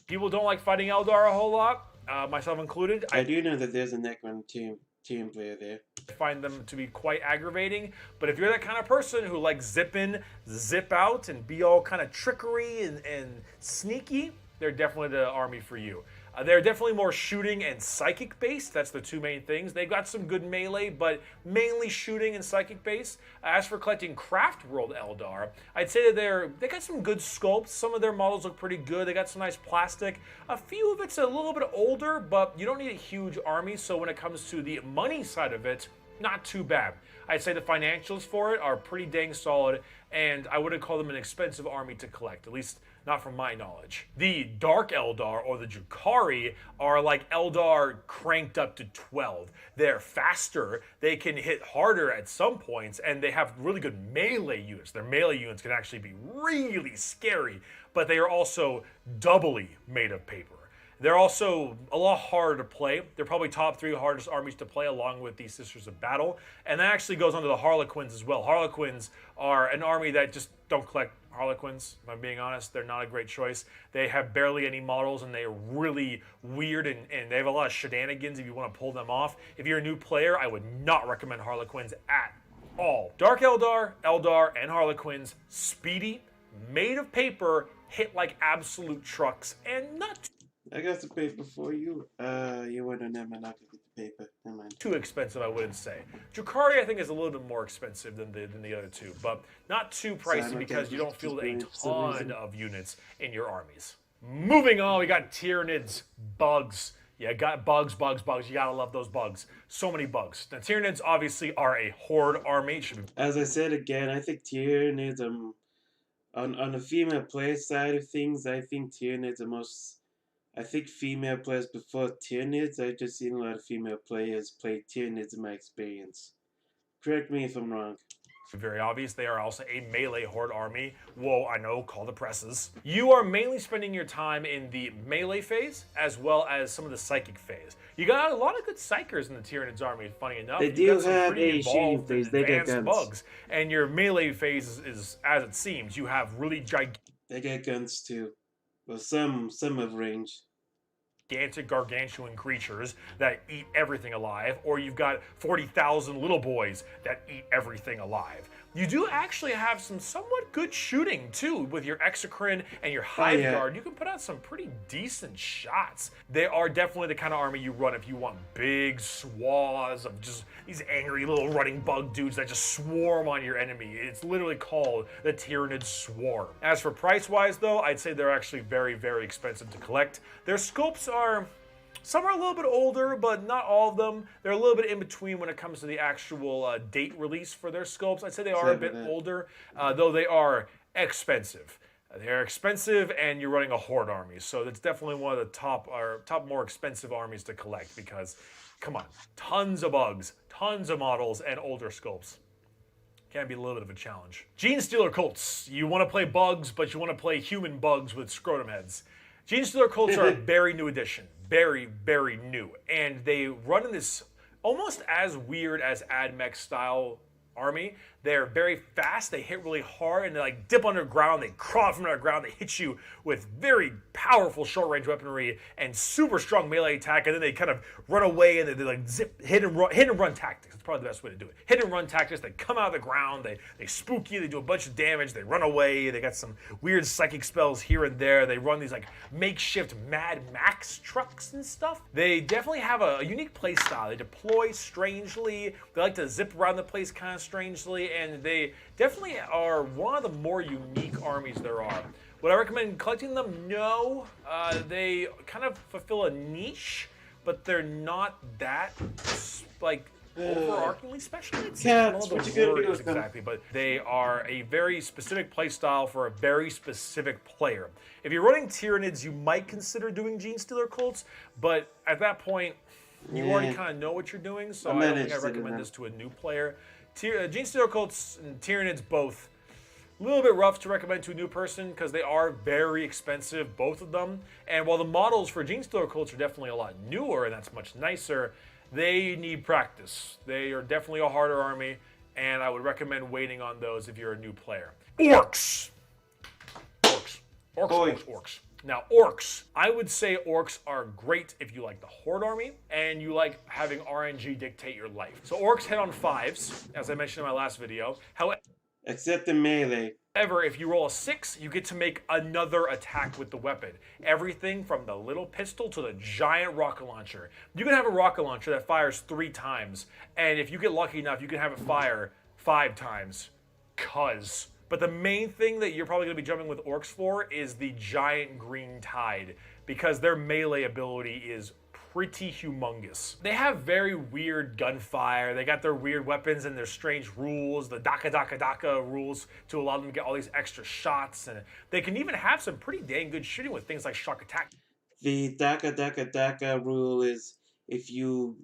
People don't like fighting Eldar a whole lot, myself included. I do know that there's a Necron team player there. I find them to be quite aggravating, but if you're that kind of person who likes zip in, zip out, and be all kind of trickery and sneaky, they're definitely the army for you. They're definitely more shooting and psychic based. That's the 2 main things. They've got some good melee, but mainly shooting and psychic based. As for collecting Craft World Eldar, I'd say that they got some good sculpts. Some of their models look pretty good. They got some nice plastic. A few of it's a little bit older, but you don't need a huge army. So when it comes to the money side of it, not too bad. I'd say the financials for it are pretty dang solid, and I wouldn't call them an expensive army to collect, at least not from my knowledge. The Dark Eldar, or the Drukhari, are like Eldar cranked up to 12. They're faster, they can hit harder at some points, and they have really good melee units. Their melee units can actually be really scary, but they are also doubly made of paper. They're also a lot harder to play. They're probably top 3 hardest armies to play, along with the Sisters of Battle. And that actually goes on to the Harlequins as well. Harlequins are an army that just don't collect Harlequins, if I'm being honest. They're not a great choice. They have barely any models, and they're really weird, and they have a lot of shenanigans if you want to pull them off. If you're a new player, I would not recommend Harlequins at all. Dark Eldar, Eldar, and Harlequins, speedy, made of paper, hit like absolute trucks, and not I got the paper for you. You went on them and I could get the paper. Never mind. too expensive, I wouldn't say. Drukhari, I think, is a little bit more expensive than the other 2, but not too pricey because you don't field a ton of units in your armies. Moving on, we got Tyranids, bugs. Yeah, got bugs. You gotta love those bugs. So many bugs. Now, Tyranids obviously are a horde army. As I said again, I think Tyranids on the female player side of things, I think Tyranids are most. I think female players prefer Tyranids. I've just seen a lot of female players play Tyranids in my experience. Correct me if I'm wrong. Very obvious, they are also a melee horde army. Whoa, I know, call the presses. You are mainly spending your time in the melee phase, as well as some of the psychic phase. You got a lot of good psychers in the Tyranids army, funny enough. They do have a shooting phase, they get guns. Bugs. And your melee phase is, as it seems, you have really gigantic... They get guns too. Well, some have range. Gargantuan creatures that eat everything alive, or you've got 40,000 little boys that eat everything alive. You do actually have some somewhat good shooting too with your Exocrine and your Hive Guard. You can put out some pretty decent shots. They are definitely the kind of army you run if you want big swaths of just these angry little running bug dudes that just swarm on your enemy. It's literally called the Tyranid Swarm. As for price-wise though, I'd say they're actually very, very expensive to collect. Their sculpts are... Some are a little bit older, but not all of them. They're a little bit in between when it comes to the actual date release for their sculpts. I'd say they are a bit older, though they are expensive. They're expensive, and you're running a horde army, so that's definitely one of the top more expensive armies to collect because, come on, tons of bugs, tons of models, and older sculpts. Can be a little bit of a challenge. Genestealer cults. You want to play bugs, but you want to play human bugs with scrotum heads. Genestealer cults are a very new addition. Very, very new. And they run in this almost as weird as AdMech style army. They're very fast, they hit really hard, and they like dip underground, they crawl from underground, they hit you with very powerful short-range weaponry and super strong melee attack, and then they kind of run away and they like zip, hit and run tactics. That's probably the best way to do it. Hit and run tactics, they come out of the ground, they spook you, they do a bunch of damage, they run away, they got some weird psychic spells here and there, they run these like makeshift Mad Max trucks and stuff. They definitely have a unique play style. They deploy strangely, they like to zip around the place kind of strangely, and they definitely are one of the more unique armies there are. Would I recommend collecting them? No. They kind of fulfill a niche, but they're not that, like, overarchingly special. Cats, what you gonna do with them? Exactly, but they are a very specific playstyle for a very specific player. If you're running Tyranids, you might consider doing Genestealer cults, but at that point, you already kind of know what you're doing, so I don't think I recommend this to a new player. Genestealer cults and Tyranids both a little bit rough to recommend to a new person because they are very expensive, both of them. And while the models for Genestealer cults are definitely a lot newer and that's much nicer, they need practice. They are definitely a harder army, and I would recommend waiting on those if you're a new player. Orcs! Orcs. Now, Orcs. I would say Orcs are great if you like the Horde army and you like having RNG dictate your life. So Orcs hit on 5s, as I mentioned in my last video. However, except the melee. However, if you roll a 6, you get to make another attack with the weapon. Everything from the little pistol to the giant rocket launcher. You can have a rocket launcher that fires 3 times, and if you get lucky enough, you can have it fire 5 times. But the main thing that you're probably going to be jumping with Orcs for is the giant green tide, because their melee ability is pretty humongous. They have very weird gunfire, they got their weird weapons and their strange rules, the Daka rules to allow them to get all these extra shots, and they can even have some pretty dang good shooting with things like shock attack. The Daka rule is if you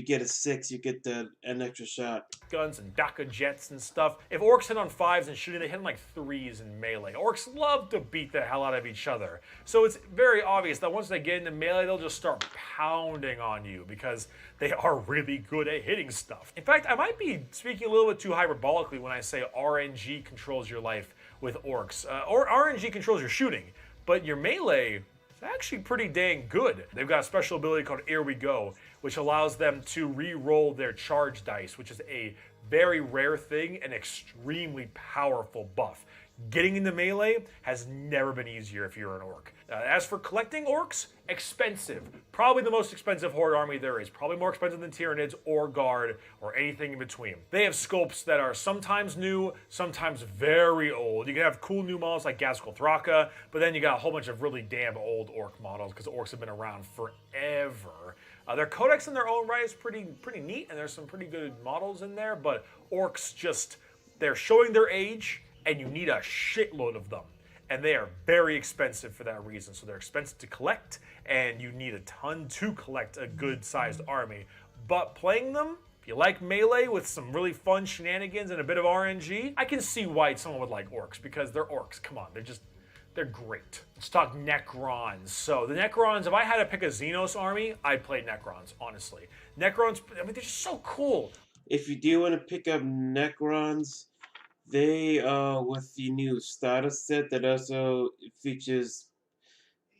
get a 6, you get an extra shot. Guns and Daka jets and stuff. If Orcs hit on 5s and shooting, they hit on like 3s in melee. Orcs love to beat the hell out of each other. So it's very obvious that once they get into melee, they'll just start pounding on you because they are really good at hitting stuff. In fact, I might be speaking a little bit too hyperbolically when I say RNG controls your life with Orcs. Or RNG controls your shooting, but your melee actually pretty dang good. They've got a special ability called Here We Go, which allows them to re-roll their charge dice, which is a very rare thing and extremely powerful buff. Getting into melee has never been easier if you're an Orc. As for collecting Orcs, expensive. Probably the most expensive Horde army there is. Probably more expensive than Tyranids or Guard or anything in between. They have sculpts that are sometimes new, sometimes very old. You can have cool new models like Ghazghkull Thraka, but then you got a whole bunch of really damn old Orc models because Orcs have been around forever. Their codex in their own right is pretty neat, and there's some pretty good models in there, but Orcs just, they're showing their age, and you need a shitload of them. And they are very expensive for that reason. So they're expensive to collect, and you need a ton to collect a good-sized army. But playing them, If you like melee with some really fun shenanigans and a bit of RNG, I can see why someone would like Orcs, because they're Orcs. Come on, they're great. Let's talk Necrons. So the Necrons, if I had to pick a Xenos army, I'd play Necrons, honestly. Necrons, I mean, they're just so cool. If you do want to pick up Necrons, they are with the new starter set that also features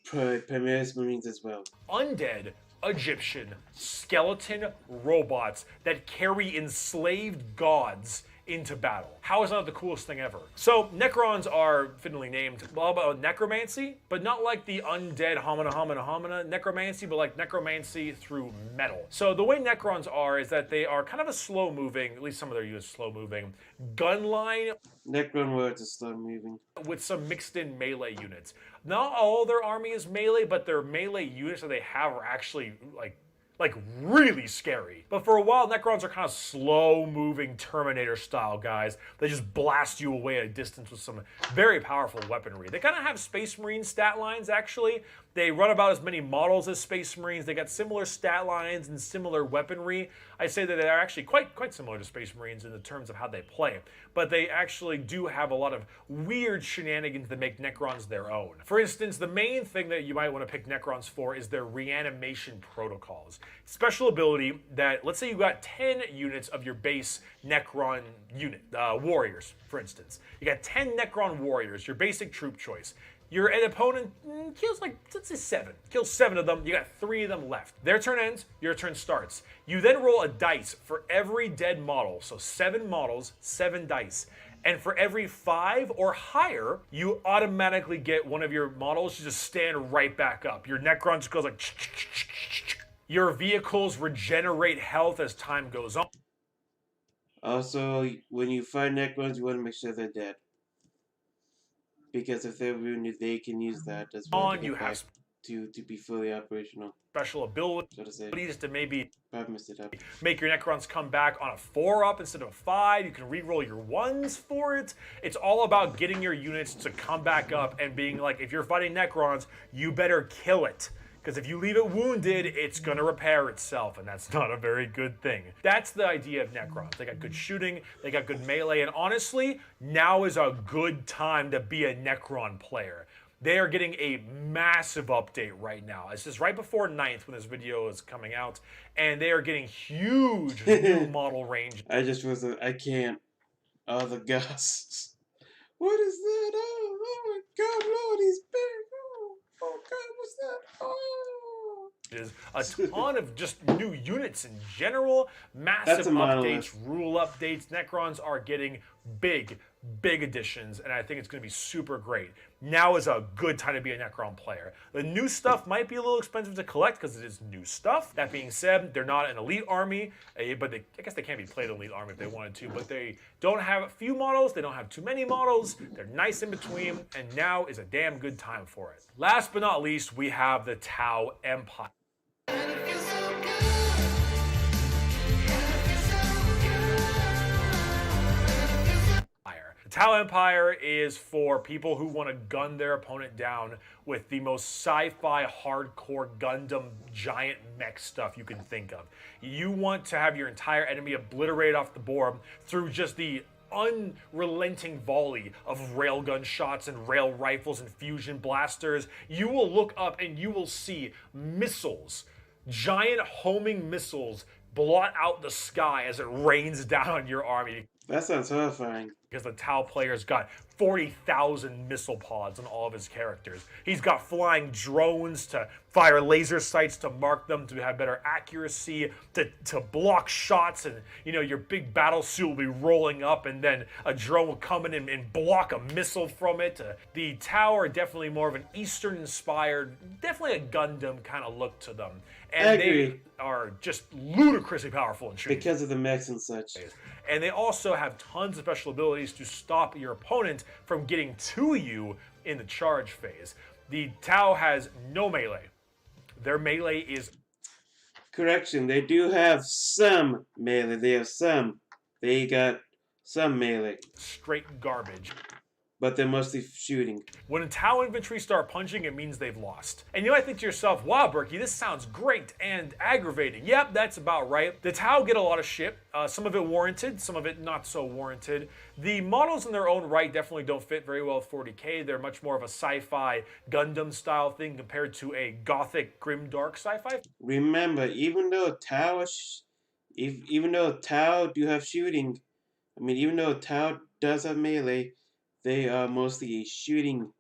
Primaris Marines as well. Undead Egyptian skeleton robots that carry enslaved gods into battle. How is that the coolest thing ever? So Necrons are fittingly named all about necromancy, but not like the undead homina necromancy, but like necromancy through metal. So the way Necrons are is that they are kind of a slow moving, at least some of their units slow moving, gun line. Necron words are slow moving. With some mixed in melee units. Not all their army is melee, but their melee units that they have are actually like really scary. But for a while, Necrons are kind of slow-moving Terminator-style guys. They just blast you away at a distance with some very powerful weaponry. They kind of have Space Marine stat lines, actually. They run about as many models as Space Marines. They got similar stat lines and similar weaponry. I say that they're actually quite similar to Space Marines in the terms of how they play. But they actually do have a lot of weird shenanigans that make Necrons their own. For instance, the main thing that you might want to pick Necrons for is their reanimation protocols. Special ability that, let's say you got 10 units of your base Necron unit, warriors, for instance. You got 10 Necron warriors, your basic troop choice. Your opponent kills like, let's say 7. Kills 7 of them, you got 3 of them left. Their turn ends, your turn starts. You then roll a dice for every dead model. So 7 models, 7 dice. And for every 5 or higher, you automatically get one of your models to just stand right back up. Your Necron just goes like... Your vehicles regenerate health as time goes on. Also, when you fight Necrons, you want to make sure they're dead. Because if they're wounded, they can use that as well You have to be fully operational. Special abilities to maybe make your Necrons come back on a 4-up instead of a 5. You can re-roll your 1s for it. It's all about getting your units to come back up and being like, if you're fighting Necrons, you better kill it. Because if you leave it wounded, it's going to repair itself, and that's not a very good thing. That's the idea of Necrons. They got good shooting, they got good melee, and honestly, now is a good time to be a Necron player. They are getting a massive update right now. This is right before 9th when this video is coming out, and they are getting huge new model range. I can't. Oh, the ghosts. What is that? Oh my God, Lord, he's big. Oh God, what's that? Oh! Is a ton of just new units in general, massive updates, rule updates. Necrons are getting big additions, and I think it's going to be super great. Now is a good time to be a Necron player. The new stuff might be a little expensive to collect because it is new stuff. That being said, they're not an elite army, but I guess they can be played elite army if they wanted to, but they don't have a few models, they don't have too many models, they're nice in between, and now is a damn good time for it. Last but not least, we have the Tau Empire. Tau Empire is for people who want to gun their opponent down with the most sci-fi hardcore Gundam giant mech stuff you can think of. You want to have your entire enemy obliterated off the board through just the unrelenting volley of railgun shots and rail rifles and fusion blasters. You will look up and you will see missiles, giant homing missiles, blot out the sky as it rains down on your army. That sounds horrifying. Because the Tau player's got 40,000 missile pods on all of his characters. He's got flying drones to fire laser sights to mark them, to have better accuracy, to block shots, and your big battle suit will be rolling up and then a drone will come in and block a missile from it. The Tau are definitely more of an Eastern-inspired, definitely a Gundam kind of look to them. And they are just ludicrously powerful in shooting. Because of the mechs and such. And they also have tons of special abilities to stop your opponent from getting to you in the charge phase. The Tau has no melee. Their melee is... Correction, they do have some melee. They got some melee. Straight garbage. but they're mostly shooting. When Tau infantry start punching, it means they've lost. And you might think to yourself, wow, Berkey, this sounds great and aggravating. Yep, that's about right. The Tau get a lot of shit, some of it warranted, some of it not so warranted. The models in their own right definitely don't fit very well with 40k. They're much more of a sci-fi Gundam style thing compared to a gothic, grim, dark sci-fi. Remember, even though Tau do have shooting, even though Tau does have melee, they are mostly a shooting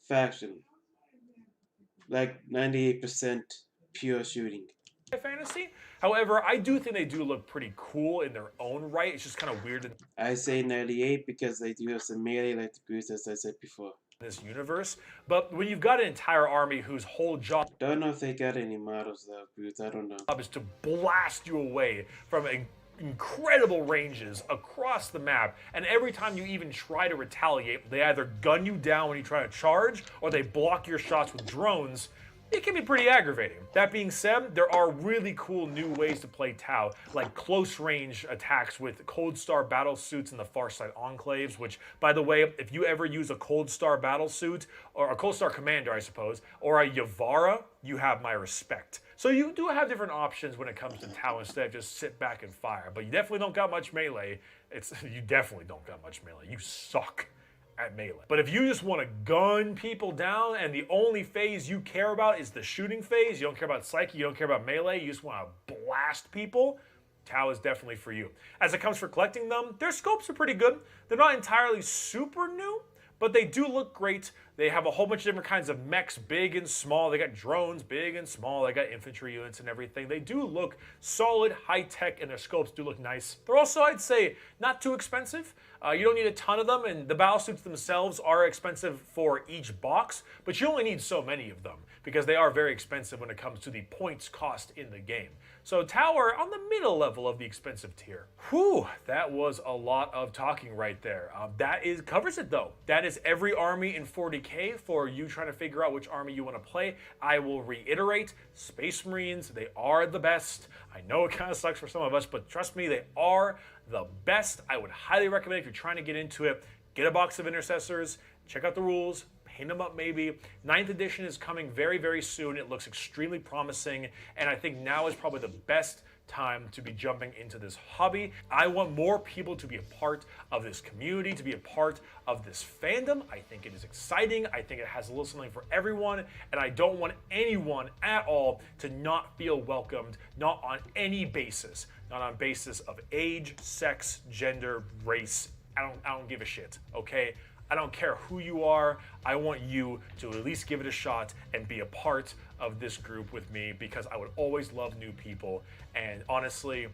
faction. Like 98% pure shooting. Fantasy. However, I do think they do look pretty cool in their own right. It's just kind of weird. I say 98 because they do have some melee like the Greeks, as I said before. This universe, but when you've got an entire army whose whole job, don't know if they got any models though, Bruce. I don't know. Is to blast you away from incredible ranges across the map, and every time you even try to retaliate, they either gun you down when you try to charge, or they block your shots with drones. It can be pretty aggravating. That being said, there are really cool new ways to play Tau, like close range attacks with Cold Star battle suits in the Farsight enclaves, which, by the way, if you ever use a Cold Star battle suit, or a Cold Star commander, I suppose, or a Yavara, you have my respect. So you do have different options when it comes to Tau instead of just sit back and fire, but you definitely don't got much melee. You definitely don't got much melee. You suck at melee. But if you just want to gun people down and the only phase you care about is the shooting phase, you don't care about psyche, you don't care about melee, you just want to blast people, Tau is definitely for you. As it comes for collecting them, their scopes are pretty good. They're not entirely super new, but they do look great. They have a whole bunch of different kinds of mechs, big and small. They got drones, big and small. They got infantry units and everything. They do look solid, high-tech, and their scopes do look nice. They're also, I'd say, not too expensive. You don't need a ton of them, and the battle suits themselves are expensive for each box, but you only need so many of them because they are very expensive when it comes to the points cost in the game. So Tau are on the middle level of the expensive tier. Whew, that was a lot of talking right there. That covers it though. That is every army in 40k for you trying to figure out which army you want to play. I will reiterate, Space Marines, they are the best. I know it kind of sucks for some of us, but trust me, they are the best. I would highly recommend if you're trying to get into it, get a box of Intercessors, check out the rules, paint them up maybe. 9th edition is coming very, very soon. It looks extremely promising, and I think now is probably the best time to be jumping into this hobby. I want more people to be a part of this community, to be a part of this fandom. I think it is exciting. I think it has a little something for everyone, and I don't want anyone at all to not feel welcomed, not on any basis, not on basis of age, sex, gender, race. I don't give a shit, okay? I don't care who you are. I want you to at least give it a shot and be a part of this group with me because I would always love new people. And honestly,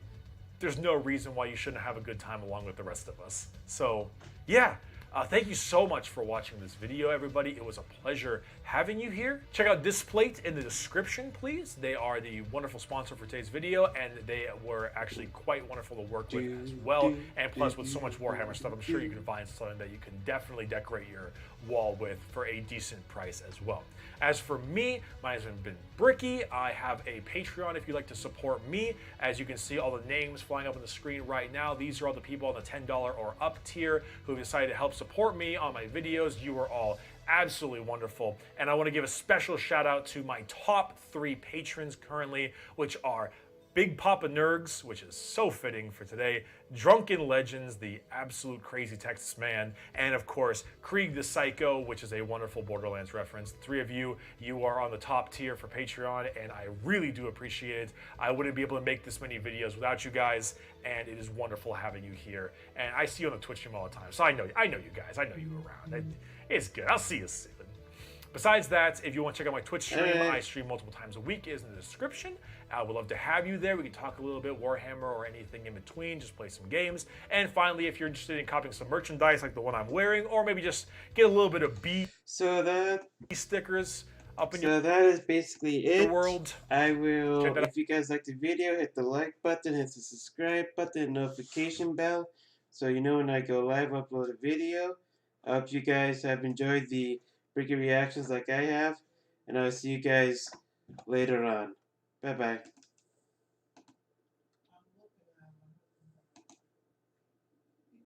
there's no reason why you shouldn't have a good time along with the rest of us. So yeah, thank you so much for watching this video, everybody. It was a pleasure having you here. Check out Displate in the description, please. They are the wonderful sponsor for today's video, and they were actually quite wonderful to work with as well. And plus, with so much Warhammer stuff, I'm sure you can find something that you can definitely decorate your wall with for a decent price as well. As for me, my name has been Bricky. I have a Patreon if you'd like to support me. As you can see, all the names flying up on the screen right now. These are all the people on the $10 or up tier who have decided to help support me on my videos. You are all absolutely wonderful. And I want to give a special shout out to my top 3 patrons currently, which are Big Papa Nergs, which is so fitting for today, Drunken Legends, the absolute crazy Texas man, and of course, Krieg the Psycho, which is a wonderful Borderlands reference. The 3 of you, you are on the top tier for Patreon, and I really do appreciate it. I wouldn't be able to make this many videos without you guys, and it is wonderful having you here. And I see you on the Twitch stream all the time, so I know you guys. I know you around. It's good. I'll see you soon. Besides that, if you want to check out my Twitch stream, I stream multiple times a week, is in the description. I would love to have you there. We can talk a little bit Warhammer or anything in between, just play some games. And finally, if you're interested in copying some merchandise like the one I'm wearing, or maybe just get a little bit of stickers up in your that is basically it. World. I will, if you guys like the video, hit the like button, hit the subscribe button, notification bell, so you know when I go live, upload a video. I hope you guys have enjoyed the Bricky reactions like I have, and I'll see you guys later on. Bye-bye.